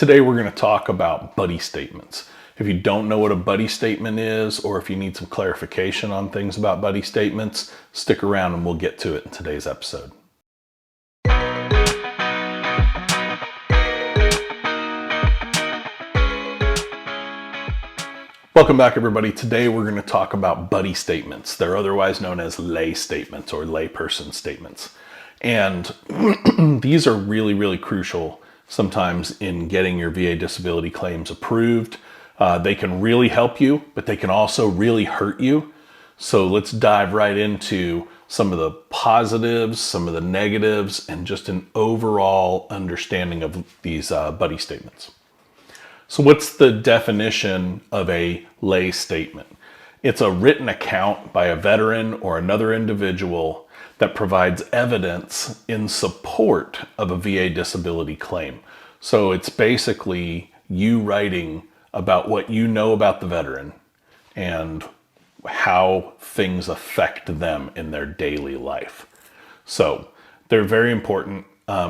Today we're going to talk about buddy statements. If you don't know what a buddy statement is, or if you need some clarification on things about buddy statements, stick around and we'll get to it in today's episode. Welcome back, everybody. Today we're going to talk about buddy statements. They're otherwise known as lay statements or layperson statements. And these are really, really crucial sometimes in getting your VA disability claims approved. They can really help you, but they can also really hurt you. So let's dive right into some of the positives, some of the negatives, and just an overall understanding of these buddy statements. So what's the definition of a lay statement? It's a written account by a veteran or another individual that provides evidence in support of a VA disability claim. So it's basically you writing about what you know about the veteran and how things affect them in their daily life. So they're very important.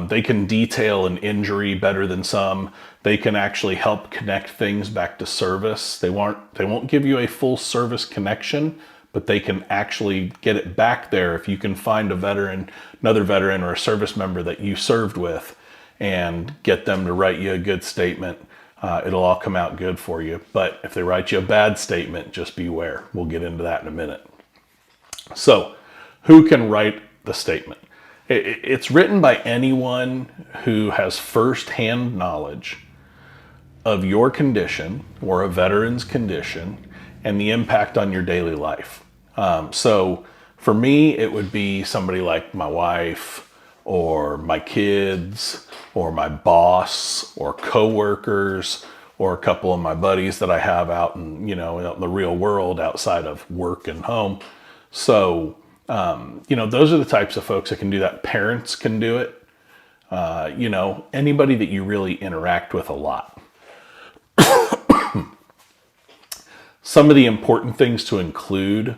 They can detail an injury better than some. They can actually help connect things back to service. They won't give you a full service connection, but they can actually get it back there if you can find a veteran, another veteran or a service member that you served with and get them to write you a good statement. It'll all come out good for you. But if they write you a bad statement, just beware. We'll get into that in a minute. So who can write the statement? It's written by anyone who has firsthand knowledge of your condition or a veteran's condition and the impact on your daily life. So for me, it would be somebody like my wife or my kids or my boss or coworkers or a couple of my buddies that I have out in, out in the real world outside of work and home. So those are the types of folks that can do that. Parents can do it. Anybody that you really interact with a lot. Some of the important things to include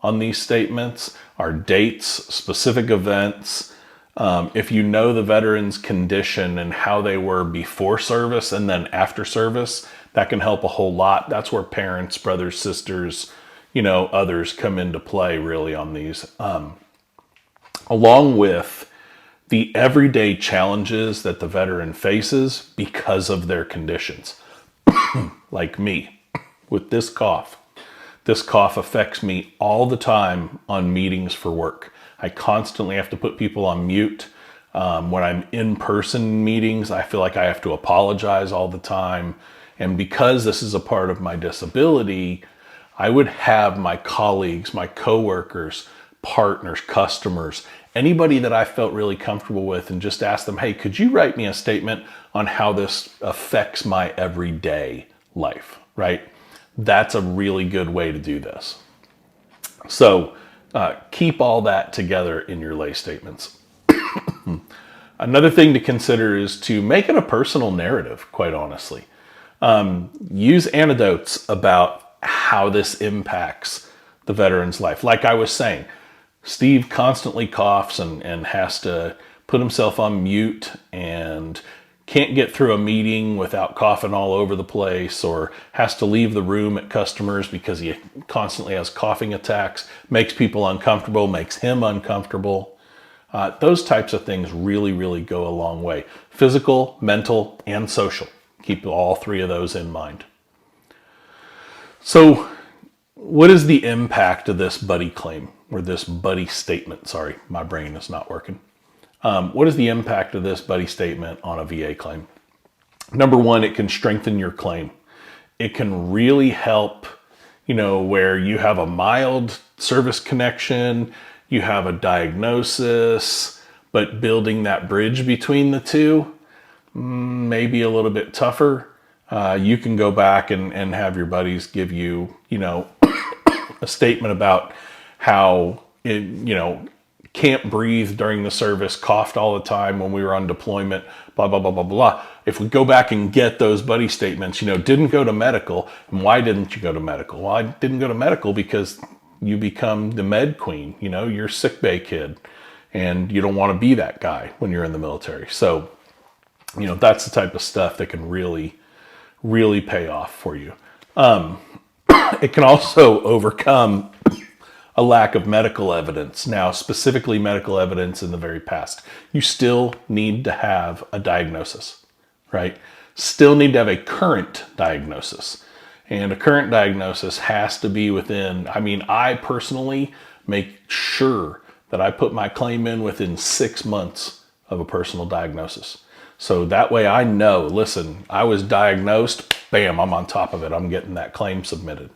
on these statements are dates, specific events. If you know the veteran's condition and how they were before service and then after service, that can help a whole lot. That's where parents, brothers, sisters, others come into play really on these. Along with the everyday challenges that the veteran faces because of their conditions. Like me with this cough. This cough affects me all the time on meetings for work. I constantly have to put people on mute. When I'm in person meetings, I feel like I have to apologize all the time. And because this is a part of my disability, I would have my colleagues, my coworkers, partners, customers, anybody that I felt really comfortable with, and just ask them, hey, could you write me a statement on how this affects my everyday life, right? That's a really good way to do this. So keep all that together in your lay statements. Another thing to consider is to make it a personal narrative, quite honestly. Use anecdotes about how this impacts the veteran's life. Like I was saying, Steve constantly coughs and has to put himself on mute and can't get through a meeting without coughing all over the place, or has to leave the room at customers because he constantly has coughing attacks, makes people uncomfortable, makes him uncomfortable. Those types of things really, really go a long way. Physical, mental, and social. Keep all three of those in mind. So what is the impact of this buddy claim or this buddy statement? Sorry, my brain is not working. What is the impact of this buddy statement on a VA claim? Number one, it can strengthen your claim. It can really help, where you have a mild service connection, you have a diagnosis, but building that bridge between the two may be a little bit tougher. You can go back and have your buddies give you, a statement about how it, can't breathe during the service, coughed all the time when we were on deployment, blah, blah, blah, blah, blah. If we go back and get those buddy statements, didn't go to medical. And why didn't you go to medical? Well, I didn't go to medical because you become the med queen, you're sick bay kid, and you don't want to be that guy when you're in the military. So That's the type of stuff that can really, really pay off for you. It can also overcome a lack of medical evidence. Now, specifically medical evidence in the very past. You still need to have a diagnosis, right? Still need to have a current diagnosis. And a current diagnosis has to be within, I personally make sure that I put my claim in within 6 months of a personal diagnosis. So that way I know, listen, I was diagnosed, bam, I'm on top of it. I'm getting that claim submitted.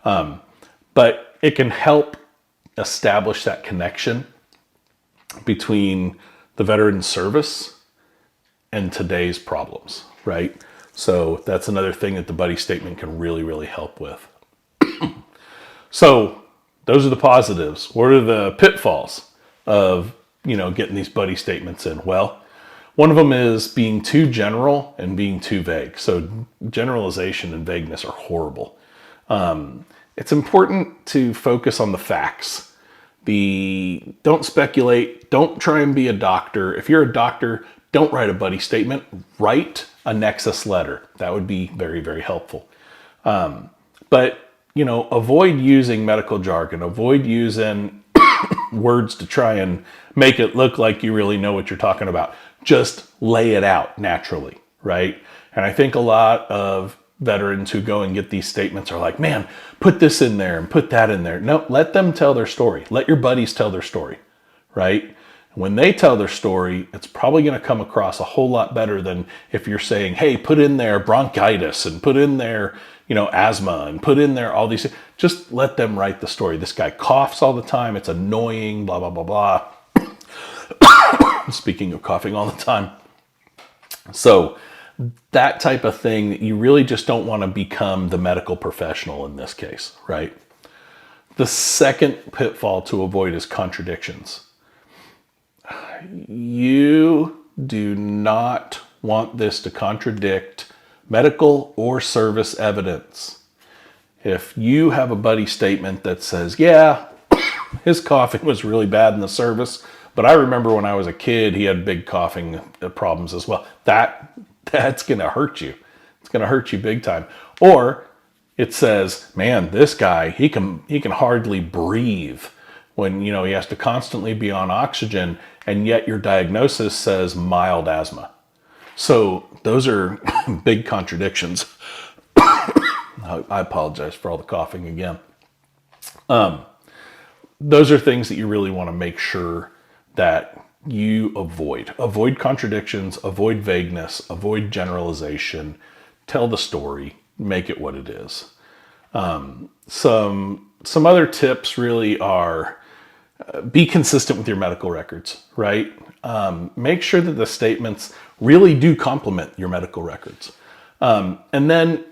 But it can help establish that connection between the veteran service and today's problems, right? So that's another thing that the buddy statement can really, really help with. So those are the positives. What are the pitfalls of, getting these buddy statements in? Well, one of them is being too general and being too vague. So generalization and vagueness are horrible. It's important to focus on the facts. Don't speculate. Don't try and be a doctor. If you're a doctor, don't write a buddy statement. Write a nexus letter. That would be very, very helpful. But avoid using medical jargon. Avoid using words to try and make it look like you really know what you're talking about. Just lay it out naturally, right? And I think a lot of veterans who go and get these statements are like, man, put this in there and put that in there. No, let them tell their story. Let your buddies tell their story, right? When they tell their story, it's probably going to come across a whole lot better than if you're saying, hey, put in there bronchitis and put in there, asthma and put in there all these things. Just let them write the story. This guy coughs all the time. It's annoying, blah, blah, blah, blah. Speaking of coughing all the time. So that type of thing, you really just don't want to become the medical professional in this case, right? The second pitfall to avoid is contradictions. You do not want this to contradict medical or service evidence. If you have a buddy statement that says, yeah, his coughing was really bad in the service, but I remember when I was a kid, he had big coughing problems as well. That's going to hurt you. It's going to hurt you big time. Or it says, man, this guy, he can hardly breathe when, he has to constantly be on oxygen, and yet your diagnosis says mild asthma. So those are big contradictions. I apologize for all the coughing again. Those are things that you really want to make sure that you avoid. Avoid contradictions, avoid vagueness, avoid generalization, tell the story, make it what it is. Some other tips really are be consistent with your medical records, right? Make sure that the statements really do complement your medical records. And then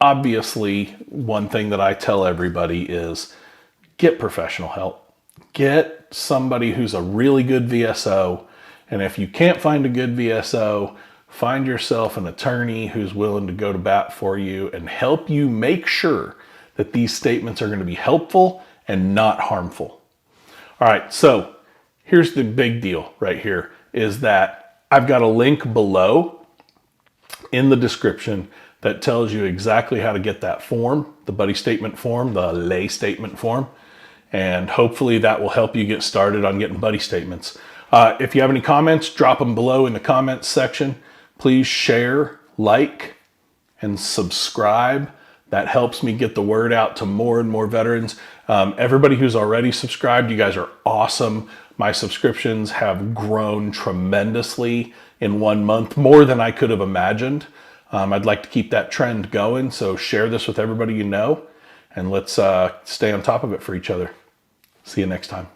obviously one thing that I tell everybody is get professional help. Get somebody who's a really good VSO. And if you can't find a good VSO, find yourself an attorney who's willing to go to bat for you and help you make sure that these statements are going to be helpful and not harmful. All right, so here's the big deal right here is that I've got a link below in the description that tells you exactly how to get that form, the buddy statement form, the lay statement form. And hopefully that will help you get started on getting buddy statements. If you have any comments, drop them below in the comments section. Please share, like, and subscribe. That helps me get the word out to more and more veterans. Everybody who's already subscribed, you guys are awesome. My subscriptions have grown tremendously in 1 month, more than I could have imagined. I'd like to keep that trend going, so share this with everybody you know. And let's stay on top of it for each other. See you next time.